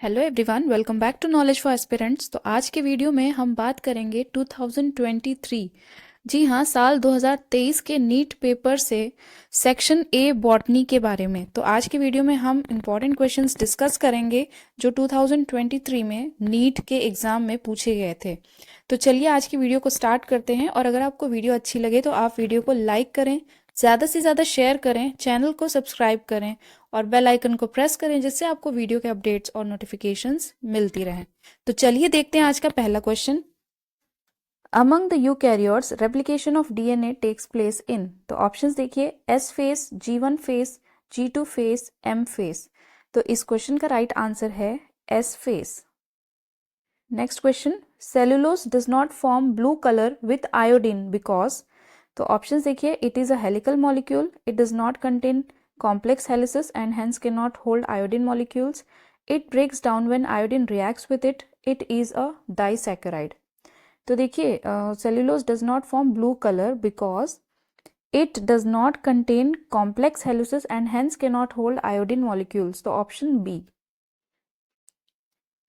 Hello everyone, welcome back to knowledge for aspirants. तो आज के वीडियो में हम बात करेंगे 2023, जी हाँ, साल 2023 के नीट पेपर से सेक्शन ए बॉटनी के बारे में। तो आज के वीडियो में हम इम्पॉर्टेंट क्वेश्चंस डिस्कस करेंगे जो 2023 में नीट के एग्ज़ाम में पूछे गए थे। तो चलिए आज की वीडियो को स्टार्ट करते हैं। और अगर आपको वीडियो अच्छी लगे तो आप वीडियो को लाइक करें, ज़्यादा से ज़्यादा शेयर करें, चैनल को सब्सक्राइब करें और बेल आइकन को प्रेस करें जिससे आपको वीडियो के अपडेट्स और नोटिफिकेशंस मिलती रहें। तो चलिए देखते हैं आज का पहला question. Among the eukaryotes replication of DNA takes place in. तो ऑप्शंस देखिए, S phase, G1 phase, G2 phase, M phase. तो इस क्वेश्चन का राइट आंसर है S phase. Next question, cellulose does not form blue colour with iodine because. तो options देखिए, it is a helical molecule, it does not contain complex helices and hence cannot hold iodine molecules, it breaks down when iodine reacts with it, it is a disaccharide। तो देखिए, cellulose does not form blue color because it does not contain complex helices and hence cannot hold iodine molecules। तो option B।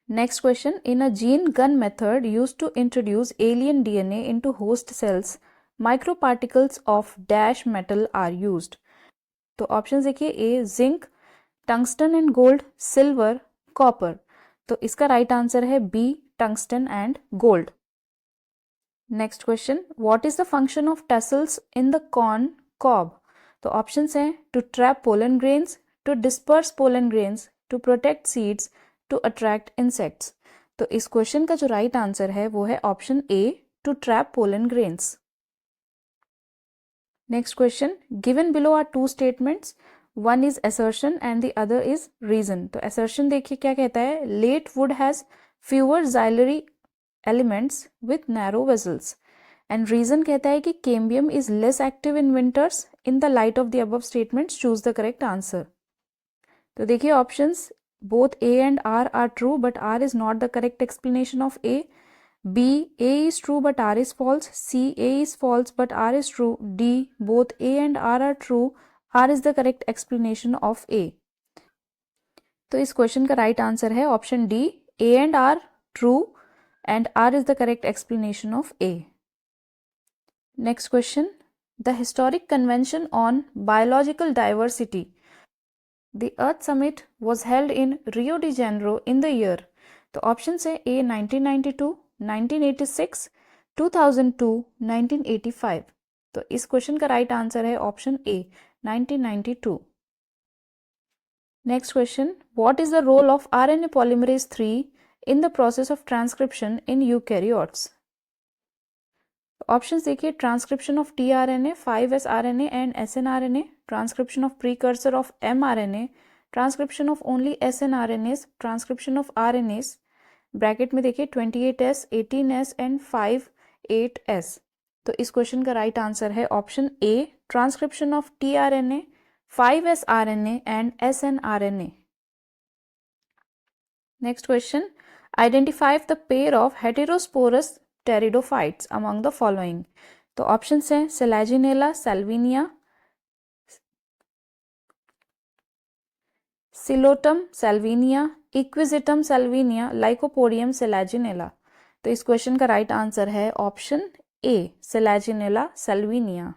Next question, in a gene gun method used to introduce alien DNA into host cells, microparticles of dash metal are used। तो option देखिए, A zinc, tungsten and gold, silver, copper. तो इसका right answer है B, tungsten and gold. Next question, what is the function of tassels in the corn cob. तो options हैं to trap pollen grains, to disperse pollen grains, to protect seeds, to attract insects. तो इस question का जो right answer है वो है option A, to trap pollen grains. Next question, given below are two statements, one is assertion and the other is reason। तो assertion देखिए क्या कहता है, late wood has fewer xylary elements with narrow vessels and reason कहता है कि cambium is less active in winters। in the light of the above statements choose the correct answer। तो देखिए options, both A and R are true but R is not the correct explanation of A। B, A is true but R is false। C, A is false but R is true। D, both A and R are true, R is the correct explanation of A। तो इस question का right answer है option D, A and R true and R is the correct explanation of A। Next question, the historic convention on biological diversity, the Earth Summit was held in Rio de Janeiro in the year। तो option है A 1992, 1986, 2002, 1985। तो इस question का right answer है option A, 1992। Next question, what is the role of RNA polymerase 3 in the process of transcription in eukaryotes. Options देखिए, transcription of tRNA, 5s RNA and snRNA, transcription of precursor of mRNA, transcription of only snRNAs, transcription of RNAs। Bracket में देखिए 28s, 18s and 58s। तो इस question का right answer है option A, transcription of tRNA, 5s RNA and snRNA। Next question, identify the pair of heterosporous pteridophytes among the following. तो options हैं Selaginella Salvinia, Psilotum Salvinia, Equisetum Salvinia, Lycopodium Selaginella. तो इस question का right answer है option A, Selaginella Salvinia.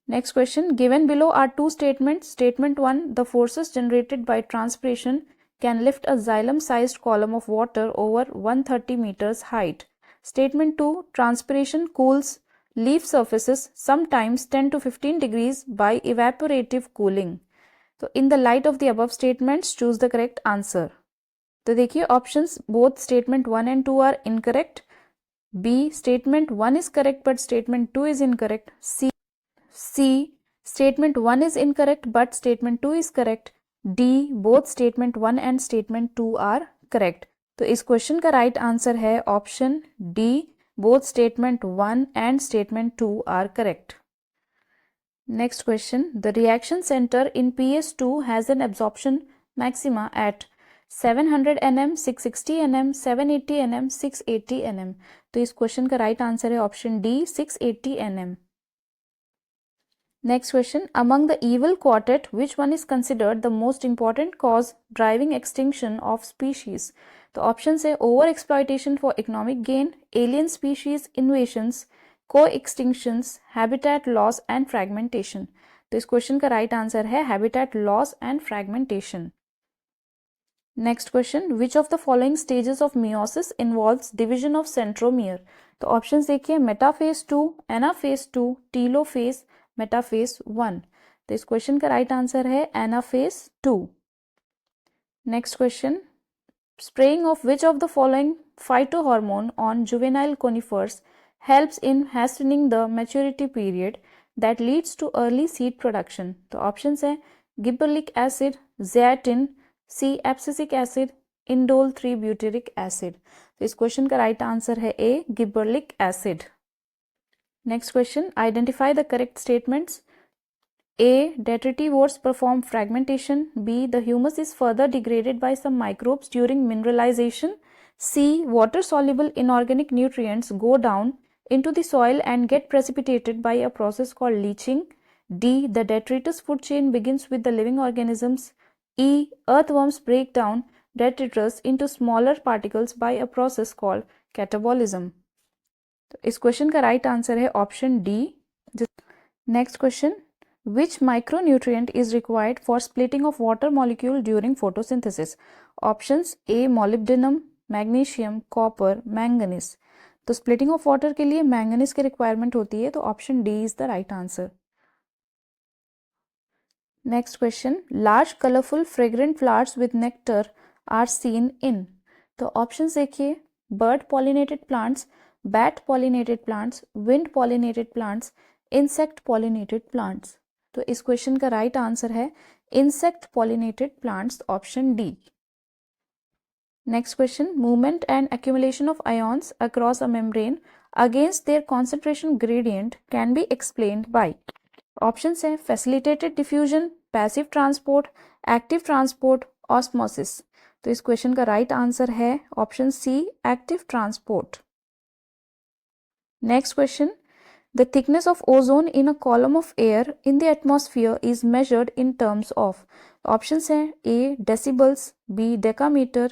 Next question, given below are two statements, statement 1, the forces generated by transpiration can lift a xylem-sized column of water over 130 meters height। Statement 2, transpiration cools leaf surfaces sometimes 10 to 15 degrees by evaporative cooling। तो in the light of the above statements choose the correct answer। तो देखिए options, both statement 1 and 2 are incorrect। B, statement 1 is correct but statement 2 is incorrect। C, statement 1 is incorrect but statement 2 is correct। D, both statement 1 and statement 2 are correct। तो इस question का right answer है option D, both statement 1 and statement 2 are correct। Next question, the reaction centre in PS2 has an absorption maxima at 700 nm, 660 nm, 780 nm, 680 nm। तो इस question का right answer है option D, 680 nm। Next question, among the evil quartet, which one is considered the most important cause driving extinction of species? तो option है over exploitation for economic gain, alien species invasions, co extinctions, habitat loss and fragmentation. तो इस question का right answer है habitat loss and fragmentation. Next question, which of the following stages of meiosis involves division of centromere? तो option देखिए metaphase 2, anaphase 2, telophase, metaphase 1। तो इस question का right answer है anaphase 2। Next question, spraying of which of the following phytohormone on juvenile conifers helps in hastening the maturity period that leads to early seed production? तो options है gibberellic acid, zeatin, C abscisic acid, indole 3 butyric acid. तो इस question का right answer है A gibberellic acid. Next question, identify the correct statements. A. Detritivores perform fragmentation. B. The humus is further degraded by some microbes during mineralization. C. Water-soluble inorganic nutrients go down into the soil and get precipitated by a process called leaching. D. The detritus food chain begins with the living organisms. E. Earthworms break down detritus into smaller particles by a process called catabolism. तो इस question का right answer है option D. Next question, which micronutrient is required for splitting of water molecule during photosynthesis? Options A molybdenum, magnesium, copper, manganese। तो splitting of water के लिए manganese की requirement होती है, तो option D is the right answer। Next question, large colorful fragrant flowers with nectar are seen in। तो options देखिए bird pollinated plants, bat pollinated plants, wind pollinated plants, insect pollinated plants। तो इस question का right answer है insect pollinated plants, option D. Next question, movement and accumulation of ions across a membrane against their concentration gradient can be explained by. Options हैं facilitated diffusion, passive transport, active transport, osmosis. तो इस question का right answer है option C active transport. Next question, the thickness of ozone in a column of air in the atmosphere is measured in terms of। options हैं A decibels, B decameter,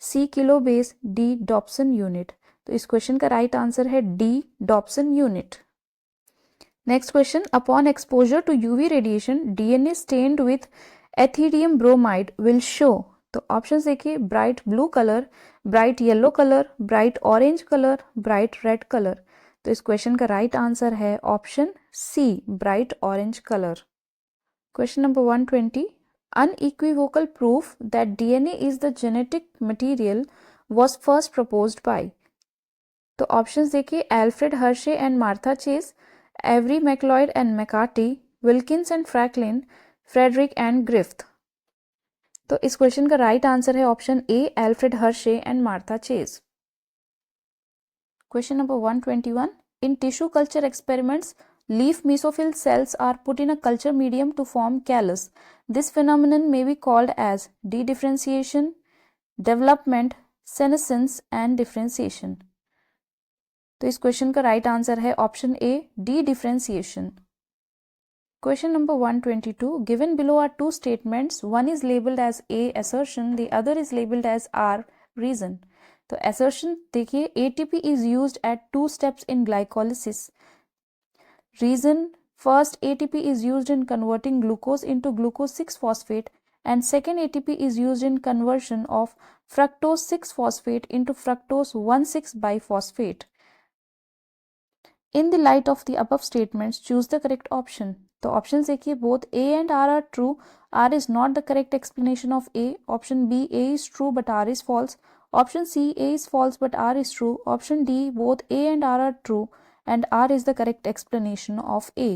C kilobase, D Dobson unit। तो इस question का right answer है D Dobson unit। Next question, upon exposure to UV radiation DNA stained with ethidium bromide will show। तो option देखिए bright blue colour, bright yellow colour, bright orange colour, bright red colour. तो इस question का right answer है option C bright orange colour. Question number 120, unequivocal proof that DNA is the genetic material was first proposed by. तो options देखिए Alfred Hershey and Martha Chase, Avery MacLeod and McCarty, Wilkins and Franklin, Frederick and Griffith. तो इस question का right answer है option A Alfred Hershey and Martha Chase. Question number 121. In tissue culture experiments, leaf mesophyll cells are put in a culture medium to form callus. This phenomenon may be called as dedifferentiation, development, senescence and differentiation. तो इस question का right answer है option A dedifferentiation। Question number 122. Given below are two statements. One is labeled as A assertion, the other is labeled as R reason। तो assertion देखिए ATP is used at two steps in glycolysis। Reason, first ATP is used in converting glucose into glucose 6-phosphate and second ATP is used in conversion of fructose 6-phosphate into fructose 1,6-biphosphate। In the light of the above statements, choose the correct option। तो option देखिए both A and R are true, R is not the correct explanation of A। Option B, A is true but R is false। Option C, A is false but R is true। Option D, both A and R are true and R is the correct explanation of A।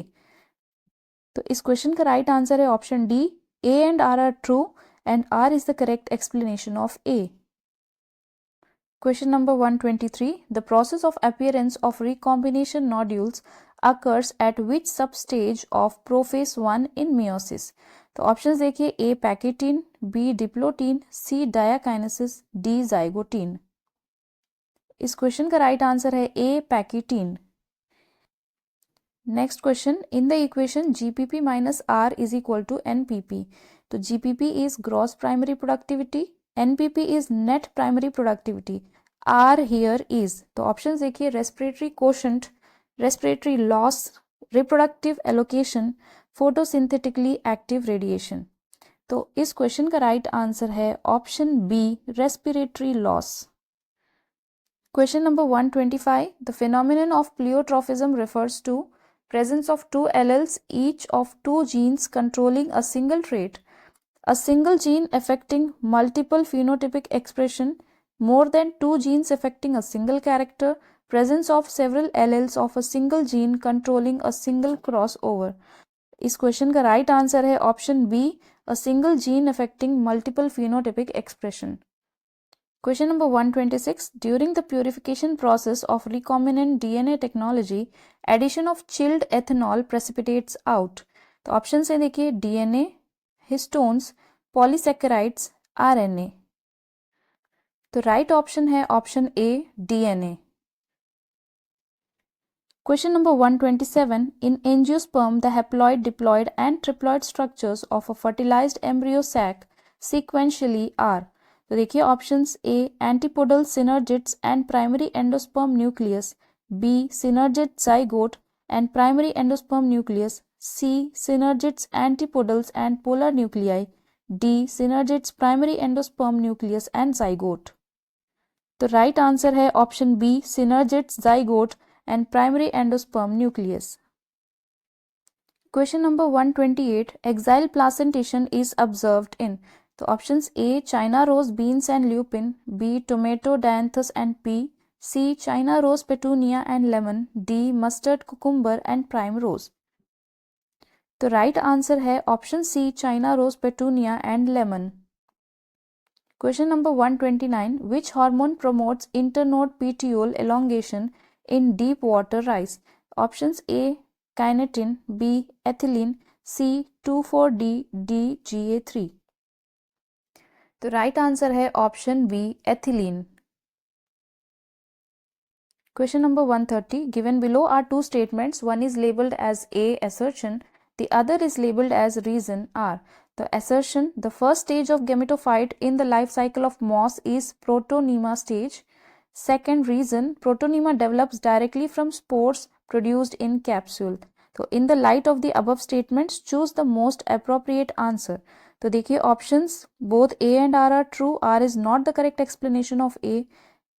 तो इस question का right answer है option D A and R are true and R is the correct explanation of A। Question number 123. The process of appearance of recombination nodules occurs at which substage of prophase 1 in meiosis? तो options देखिए A pachytene, B diplotene, C diakinesis, D zygotene. इस question का right answer है A pachytene. Next question, in the equation GPP minus R is equal to NPP. तो GPP is gross primary productivity, NPP is net primary productivity, R here is. तो option देखिए, respiratory quotient, respiratory loss, reproductive allocation, photosynthetically active radiation. तो इस question का right answer है option B, respiratory loss. Question number 125. The phenomenon of pleiotropism refers to presence of two alleles, each of two genes controlling a single trait, a single gene affecting multiple phenotypic expression, more than two genes affecting a single character, presence of several alleles of a single gene controlling a single crossover. इस question का right answer है option B, a single gene affecting multiple phenotypic expression. Question number 126. During the purification process of recombinant DNA technology, addition of chilled ethanol precipitates out. तो option से देखिए, DNA, histones, polysaccharides, RNA. तो right option है option A, DNA. Question number 127. In angiosperm, the haploid, diploid and triploid structures of a fertilized embryo sac sequentially are. तो देखिए options, A antipodal synergids and primary endosperm nucleus, B synergid zygote and primary endosperm nucleus, C synergids antipodals and polar nuclei, D synergids primary endosperm nucleus and zygote. तो right answer है option B, synergids zygote and primary endosperm nucleus. Question number 128. Axile placentation is observed in. तो options, A China rose beans and lupin, B tomato dianthus and pea, C China rose petunia and lemon, D mustard cucumber and primrose. तो right answer है option C, China rose petunia and lemon. Question number 129. Which hormone promotes internode petiole elongation in deep water rice. Options, A kinetin, B ethylene, C 2,4-D, D GA3. तो right answer है option B, ethylene. Question number 130. Given below are two statements, one is labelled as A assertion, the other is labeled as reason. R. The assertion, the first stage of gametophyte in the life cycle of moss is protonema stage. Second, reason, protonema develops directly from spores produced in capsule. So in the light of the above statements, choose the most appropriate answer. तो देखिए ऑप्शंस, both A and R are true, R is not the correct explanation of A,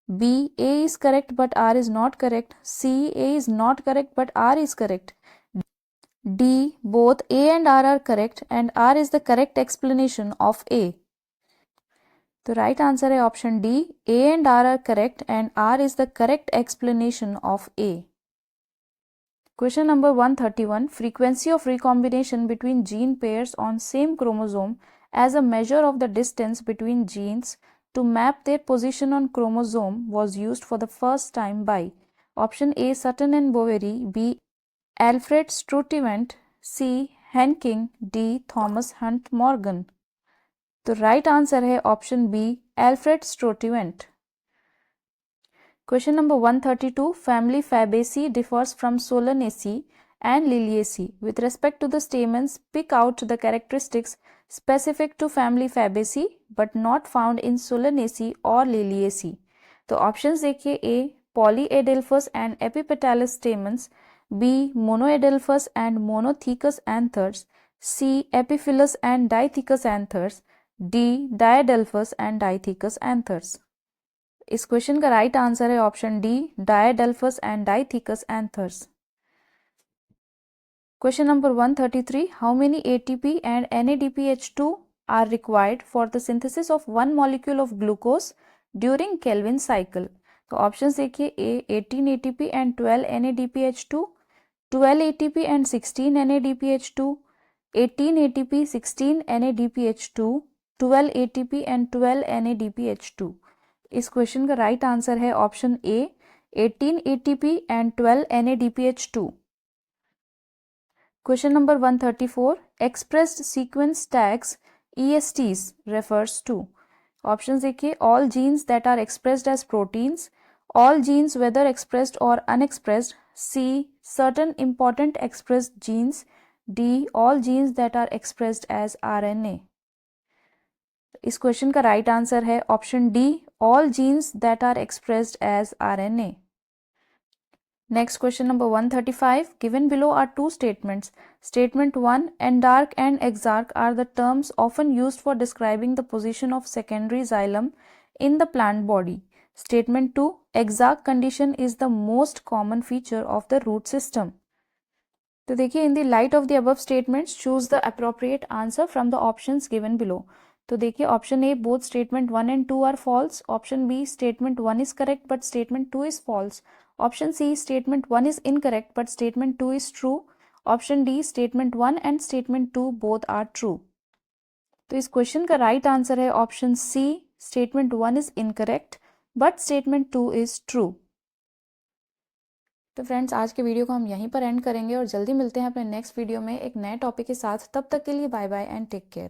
B A is correct but R is not correct, C A is not correct but R is correct, D both A and R are correct and R is the correct explanation of A. तो right answer है option D, A and R are correct and R is the correct explanation of A. Question number 131. Frequency of recombination between gene pairs on same chromosome as a measure of the distance between genes to map their position on chromosome was used for the first time by. Option A, Sutton and Boveri, B, Alfred Sturtevant, C, Henking, D, Thomas Hunt Morgan. तो right answer है option B, Alfred Sturtevant. Question number 132. Family Fabaceae differs from Solanaceae and Liliaceae. With respect to the stamens, pick out the characteristics specific to family Fabaceae but not found in Solanaceae or Liliaceae. तो options देखिए, ए polyadelphous and epipetalous stamens, B monoadelphous and monothecous anthers, C epiphyllous and dithecous anthers, D diadelphous and dithecous anthers. इस question का right answer है option D, diadelphous and dithecous anthers. Question number 133. How many ATP and NADPH2 are required for the synthesis of one molecule of glucose during Calvin cycle. तो option देखिए, A 18 ATP and 12 NADPH2, 12 ATP and 16 NADPH2, 18 ATP 16 NADPH2, 12 ATP and 12 NADPH2. इस question का right answer है option A, 18 ATP and 12 NADPH2. Question number 134. Expressed sequence tags ESTs refers to. Option देखिए, all genes that are expressed as proteins, all genes whether expressed or unexpressed, C. Certain important expressed genes. D. All genes that are expressed as RNA. इस question का right answer है option D, all genes that are expressed as RNA. Next question number 135. Given below are two statements. Statement 1, endark and exarch are the terms often used for describing the position of secondary xylem in the plant body. Statement 2, exarch condition is the most common feature of the root system. तो देखिए, in the light of the above statements, choose the appropriate answer from the options given below. तो देखिए, option A, both statement 1 and 2 are false. Option B, statement 1 is correct but statement 2 is false. Option C, statement 1 is incorrect but statement 2 is true. Option D, statement 1 and statement 2 both are true. तो इस question का right answer है option C, statement 1 is incorrect but statement 2 is true. तो friends, आज के video को हम यहीं पर एंड करेंगे और जल्दी मिलते हैं अपने नेक्स्ट वीडियो में एक नए टॉपिक के साथ. तब तक के लिए bye bye and take care.